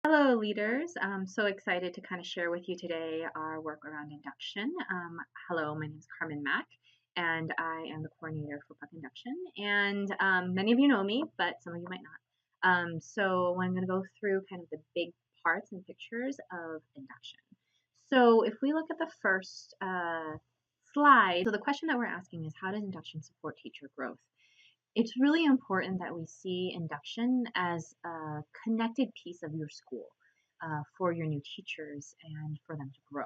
Hello, leaders. I'm so excited to kind of share with you today our work around induction. Hello, my name is Carmen Mack, and I am the coordinator for Puck Induction. And many of you know me, but some of you might not. So I'm going to go through kind of the big parts and pictures of induction. So if we look at the first slide, so the question that we're asking is, how does induction support teacher growth? It's really important that we see induction as a connected piece of your school for your new teachers and for them to grow.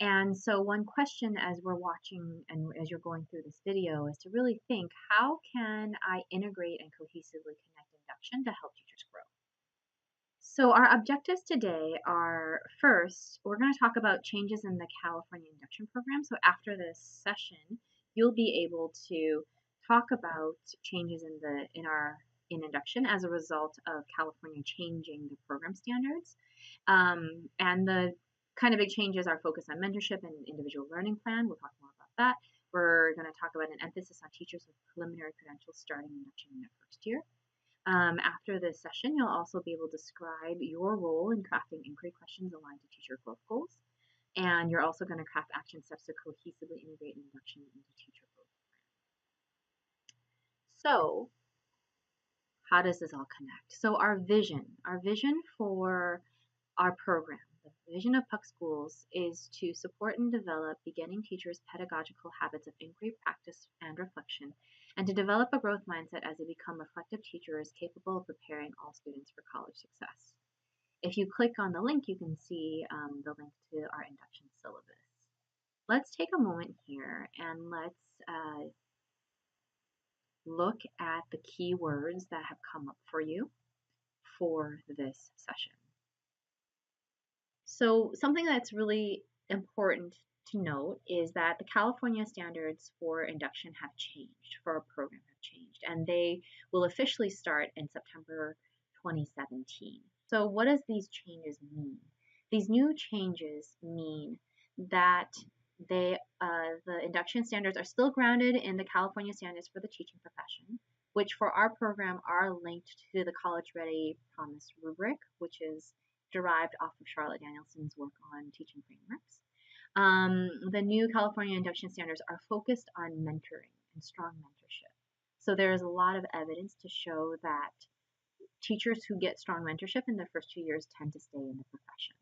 And so one question as we're watching and as you're going through this video is to really think, how can I integrate and cohesively connect induction to help teachers grow? So our objectives today are, first, we're going to talk about changes in the California induction program. So after this session, you'll be able to talk about changes in induction as a result of California changing the program standards. And the kind of big changes are focused on mentorship and individual learning plan. We'll talk more about that. We're going to talk about an emphasis on teachers with preliminary credentials starting induction in their first year. After this session, you'll also be able to describe your role in crafting inquiry questions aligned to teacher growth goals. And you're also going to craft action steps to cohesively integrate induction into teacher growth. So, how does this all connect? So our vision for our program, the vision of Puck Schools, is to support and develop beginning teachers' pedagogical habits of inquiry, practice, and reflection, and to develop a growth mindset as they become reflective teachers capable of preparing all students for college success. If you click on the link, you can see the link to our induction syllabus. Let's take a moment here and let's look at the keywords that have come up for you for this session. So something that's really important to note is that the California standards for induction have changed, for our program have changed, and they will officially start in September 2017. So what does these changes mean? These new changes mean that the induction standards are still grounded in the California standards for the teaching profession, which for our program are linked to the College Ready Promise rubric, which is derived off of Charlotte Danielson's work on teaching frameworks. The new California induction standards are focused on mentoring and strong mentorship. So there's a lot of evidence to show that teachers who get strong mentorship in their first 2 years tend to stay in the profession.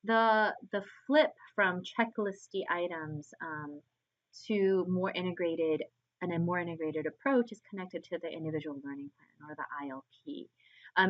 The flip from checklisty items to more integrated and a more integrated approach is connected to the individual learning plan, or the ILP.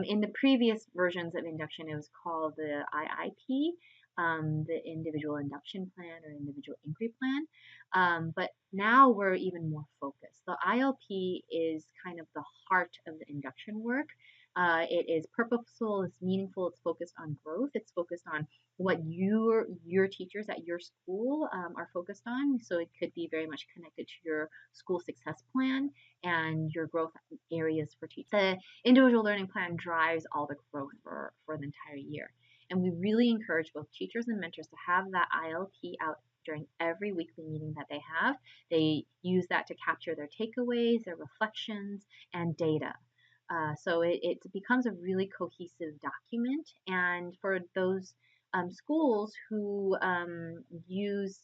In the previous versions of induction, it was called the IIP, the individual induction plan or individual inquiry plan. But now we're even more focused. The ILP is kind of the heart of the induction work. It is purposeful, it's meaningful, it's focused on growth, it's focused on what your teachers at your school are focused on. So it could be very much connected to your school success plan and your growth areas for teachers. The individual learning plan drives all the growth for the entire year. And we really encourage both teachers and mentors to have that ILP out during every weekly meeting that they have. They use that to capture their takeaways, their reflections, and data. So it becomes a really cohesive document. And for those schools who use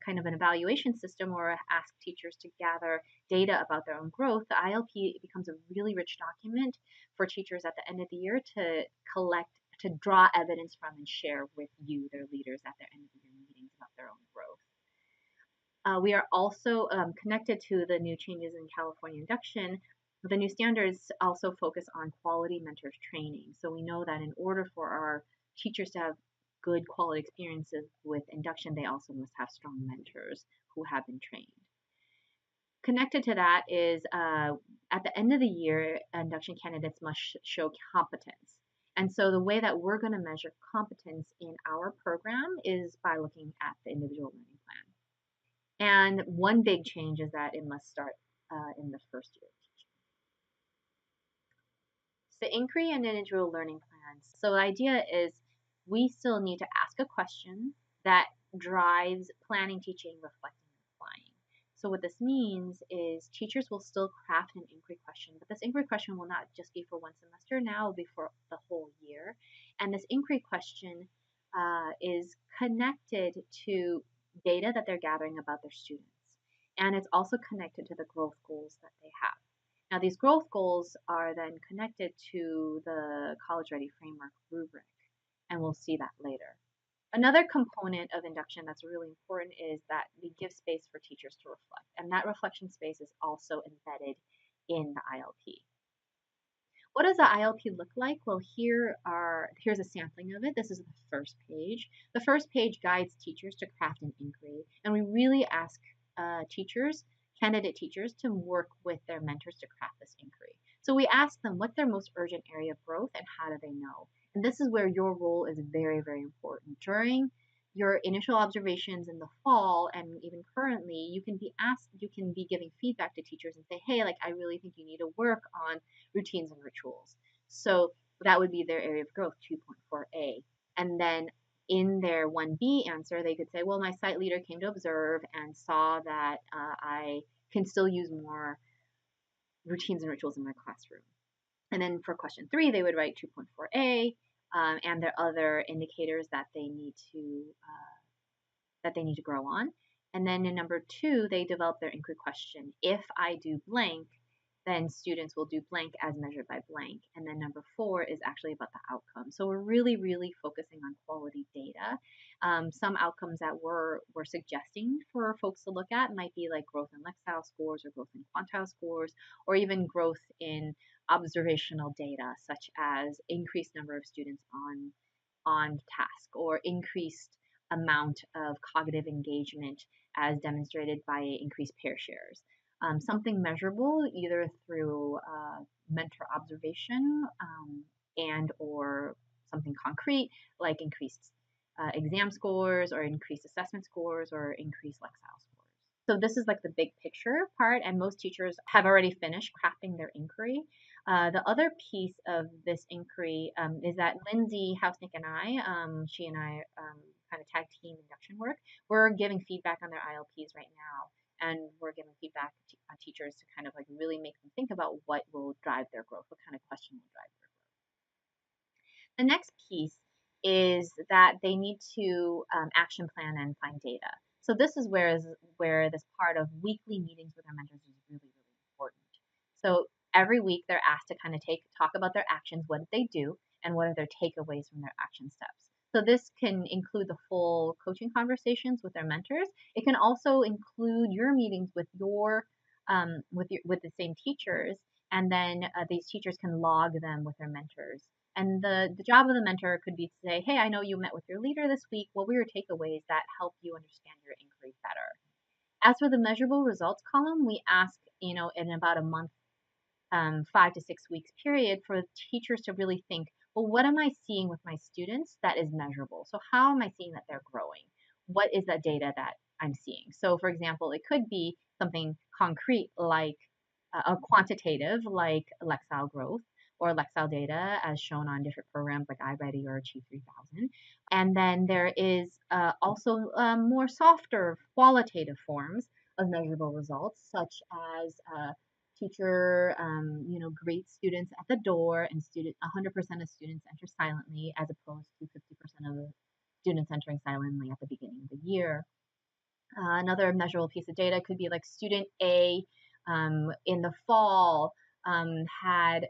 kind of an evaluation system or ask teachers to gather data about their own growth, the ILP becomes a really rich document for teachers at the end of the year to collect, to draw evidence from and share with you, their leaders, at their end of the year meetings about their own growth. We are also connected to the new changes in California induction. The new standards also focus on quality mentors training. So we know that in order for our teachers to have good quality experiences with induction, they also must have strong mentors who have been trained. Connected to that is at the end of the year, induction candidates must show competence. And so the way that we're going to measure competence in our program is by looking at the individual learning plan. And one big change is that it must start in the first year. The inquiry and individual learning plans. So the idea is we still need to ask a question that drives planning, teaching, reflecting, and applying. So what this means is teachers will still craft an inquiry question, but this inquiry question will not just be for one semester. Now it will be for the whole year. And this inquiry question is connected to data that they're gathering about their students. And it's also connected to the growth goals that they have. Now, these growth goals are then connected to the College Ready Framework rubric, and we'll see that later. Another component of induction that's really important is that we give space for teachers to reflect, and that reflection space is also embedded in the ILP. What does the ILP look like? Well, here's a sampling of it. This is the first page. The first page guides teachers to craft an inquiry, and we really ask candidate teachers, to work with their mentors to craft this inquiry. So we ask them what's their most urgent area of growth and how do they know? And this is where your role is very, very important. During your initial observations in the fall and even currently, you can be giving feedback to teachers and say, hey, like I really think you need to work on routines and rituals. So that would be their area of growth, 2.4a. And then in their 1B answer, they could say, well, my site leader came to observe and saw that I can still use more routines and rituals in my classroom. And then for question 3, they would write 2.4a and their other indicators that they need to grow on. And then in number 2, they develop their inquiry question. If I do blank, then students will do blank as measured by blank. And then number 4 is actually about the outcome. So we're really, really focusing on quality data. Some outcomes that we're suggesting for folks to look at might be like growth in Lexile scores or growth in quantile scores, or even growth in observational data, such as increased number of students on task or increased amount of cognitive engagement as demonstrated by increased pair shares. Something measurable either through mentor observation and or something concrete like increased exam scores or increased assessment scores or increased Lexile scores. So this is like the big picture part, and most teachers have already finished crafting their inquiry. The other piece of this inquiry is that Lindsay Hausnick and she and I kind of tag team induction work. We're giving feedback on their ILPs right now, and we're giving feedback on teachers to kind of like really make them think about what will drive their growth, what kind of question will drive their growth. The next piece is that they need to action plan and find data. So this is where this part of weekly meetings with our mentors is really, really important. So every week they're asked to kind of talk about their actions, what did they do, and what are their takeaways from their action steps. So this can include the full coaching conversations with their mentors. It can also include your meetings with with the same teachers, and then these teachers can log them with their mentors. And the job of the mentor could be to say, hey, I know you met with your leader this week. What were your takeaways that help you understand your inquiry better? As for the measurable results column, we ask, in about a month, 5 to 6 weeks period for teachers to really think, well, what am I seeing with my students that is measurable? So how am I seeing that they're growing? What is that data that I'm seeing? So for example, it could be something concrete like a quantitative like Lexile growth or Lexile data as shown on different programs like iReady or Achieve 3000. And then there is also more softer qualitative forms of measurable results, such as teacher, greets students at the door, and 100% of students enter silently, as opposed to 50% of the students entering silently at the beginning of the year. Another measurable piece of data could be like student A in the fall had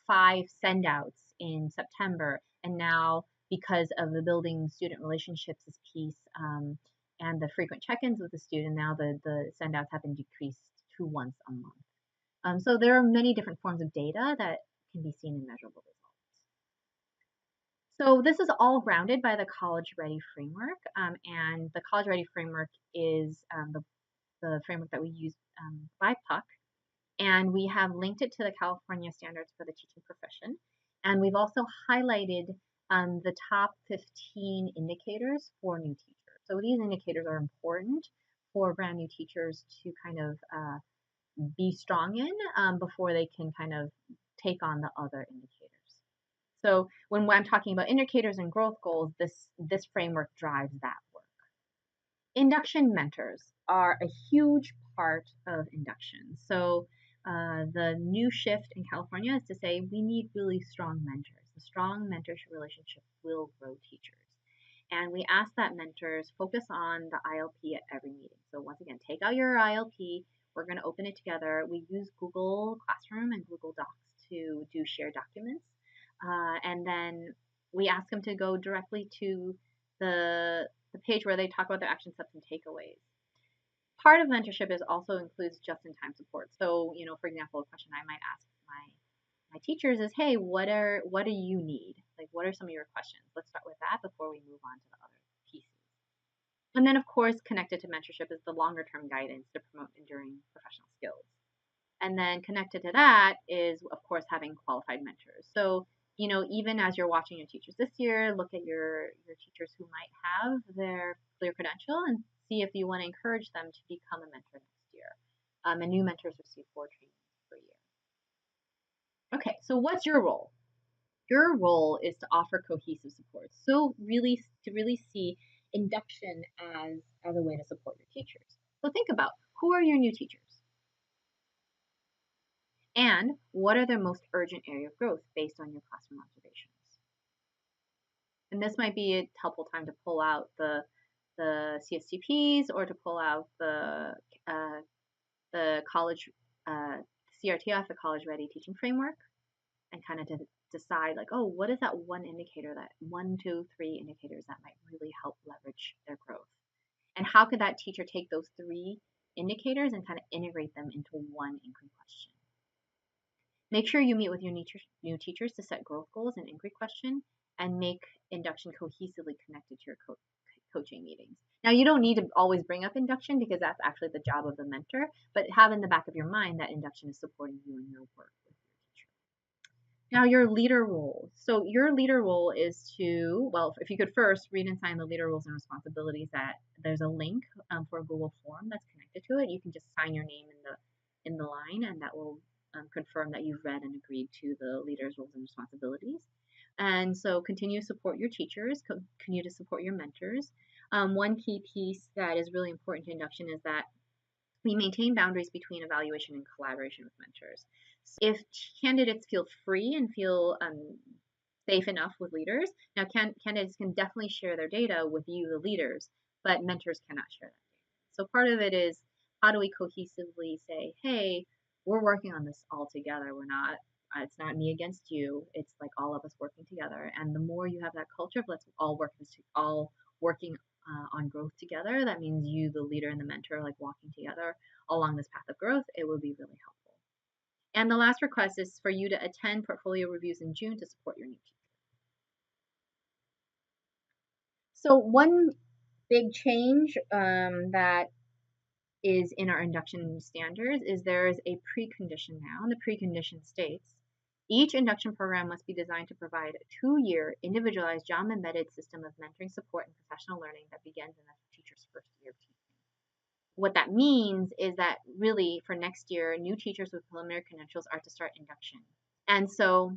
5 sendouts in September, and now because of the building student relationships piece and the frequent check-ins with the student, now the sendouts have been decreased to once a month. So there are many different forms of data that can be seen in measurable results. So this is all grounded by the College Ready framework, and the College Ready framework is the framework that we use by PUC, and we have linked it to the California standards for the teaching profession, and we've also highlighted the top 15 indicators for new teachers. So these indicators are important for brand new teachers to kind of be strong in before they can kind of take on the other indicators. So when I'm talking about indicators and growth goals, this framework drives that work. Induction mentors are a huge part of induction. So The new shift in California is to say we need really strong mentors. The strong mentorship relationship will grow teachers. And we ask that mentors focus on the ILP at every meeting. So once again, take out your ILP. We're going to open it together. We use Google Classroom and Google Docs to do shared documents. And then we ask them to go directly to the page where they talk about their action steps and takeaways. Part of mentorship is also includes just-in-time support. So, for example, a question I might ask my teachers is, hey, what do you need? Like, what are some of your questions? Let's start with that before we move on to the other pieces. And then, of course, connected to mentorship is the longer-term guidance to promote enduring professional skills. And then connected to that is, of course, having qualified mentors. So, even as you're watching your teachers this year, look at your teachers who might have their clear credential and see if you want to encourage them to become a mentor next year. And new mentors receive 4 trainings per year. Okay, so what's your role? Your role is to offer cohesive support. So to really see induction as a way to support your teachers. So think about, who are your new teachers? And what are their most urgent area of growth based on your classroom observations? And this might be a helpful time to pull out the CSTPs or to pull out the college CRTF, the College Ready Teaching Framework, and kind of to decide like, oh, what is that one indicator, that 1, 2, 3 indicators that might really help leverage their growth? And how could that teacher take those 3 indicators and kind of integrate them into one inquiry question? Make sure you meet with your new teachers to set growth goals and inquiry question, and make induction cohesively connected to your coaching meetings. Now, you don't need to always bring up induction because that's actually the job of the mentor, but have in the back of your mind that induction is supporting you in your work with your teacher. Now, your leader role. So your leader role is to, well, if you could first read and sign the leader roles and responsibilities, that there's a link for a Google form that's connected to it. You can just sign your name in the line, and that will confirm that you've read and agreed to the leader's roles and responsibilities. And so continue to support your teachers, continue to support your mentors. One key piece that is really important to induction is that we maintain boundaries between evaluation and collaboration with mentors. So if candidates feel free and feel safe enough with leaders, now candidates can definitely share their data with you, the leaders, but mentors cannot share that data. So part of it is, how do we cohesively say, hey, we're working on this all together. It's not me against you. It's like all of us working together. And the more you have that culture of let's all working on growth together, that means you, the leader, and the mentor, like walking together along this path of growth, it will be really helpful. And the last request is for you to attend portfolio reviews in June to support your new teacher. So one big change that is in our induction standards is there is a precondition now, and the precondition states each induction program must be designed to provide a 2-year individualized job-embedded system of mentoring, support, and professional learning that begins in the teacher's first year of teaching. What that means is that really for next year, new teachers with preliminary credentials are to start induction. And so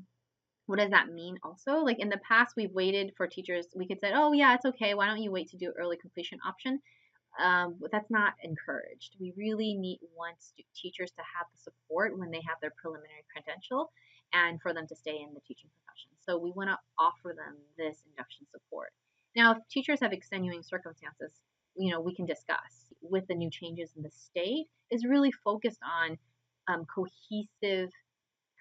what does that mean also? Like in the past, we've waited for teachers. We could say, oh, yeah, it's okay. Why don't you wait to do early completion option? That's not encouraged. We really want teachers to have the support when they have their preliminary credential and for them to stay in the teaching profession. So we want to offer them this induction support. Now, if teachers have extenuating circumstances, we can discuss. With the new changes in the state, is really focused on cohesive,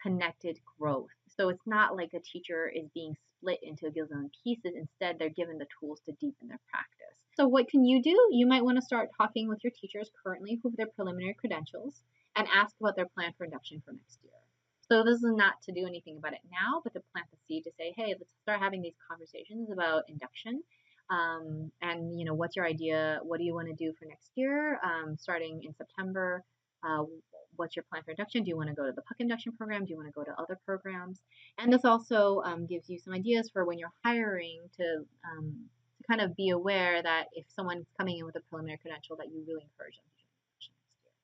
connected growth. So it's not like a teacher is being split into a gazillion pieces. Instead, they're given the tools to deepen their practice. So what can you do? You might want to start talking with your teachers currently who have their preliminary credentials and ask about their plan for induction for next year. So this is not to do anything about it now, but to plant the seed to say, hey, let's start having these conversations about induction. And what's your idea? What do you want to do for next year? Starting in September, what's your plan for induction? Do you want to go to the PUC induction program? Do you want to go to other programs? And this also gives you some ideas for when you're hiring to kind of be aware that if someone's coming in with a preliminary credential, that you really encourage them to join induction next year.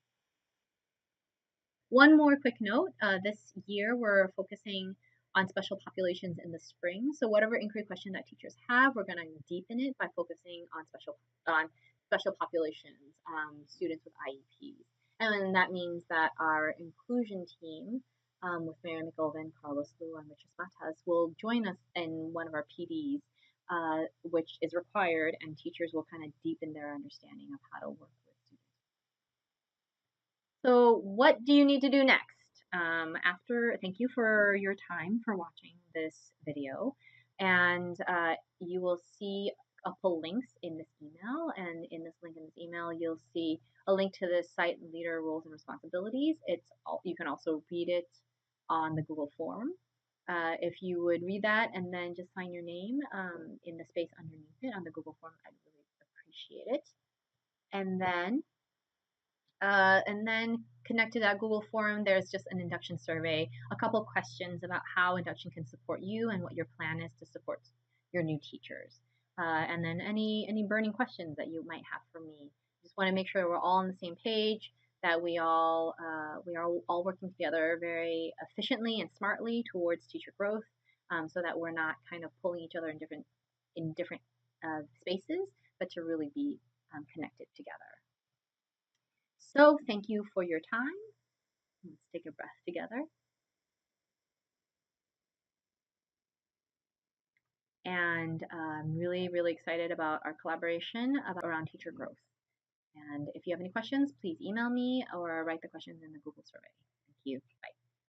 One more quick note, this year we're focusing on special populations in the spring. So whatever inquiry question that teachers have, we're going to deepen it by focusing on special populations, students with IEPs. And that means that our inclusion team, with Mary McGolvin, Carlos Lu, and Richard Matas, will join us in one of our PDs, which is required, and teachers will kind of deepen their understanding of how to work with students. So, what do you need to do next? Thank you for your time for watching this video, and you will see a couple links in this email, and in this link in this email, you'll see a link to the site leader roles and responsibilities. You can also read it on the Google form. If you would read that and then just sign your name in the space underneath it on the Google form, I'd really appreciate it. And then connected to that Google form, there's just an induction survey, a couple questions about how induction can support you and what your plan is to support your new teachers. And then any burning questions that you might have for me. Just want to make sure we're all on the same page, that we are all working together very efficiently and smartly towards teacher growth, so that we're not kind of pulling each other in different spaces, but to really be connected together. So thank you for your time. Let's take a breath together. And I'm really, really excited about our collaboration around teacher growth. And if you have any questions, please email me or write the questions in the Google survey. Thank you. Bye.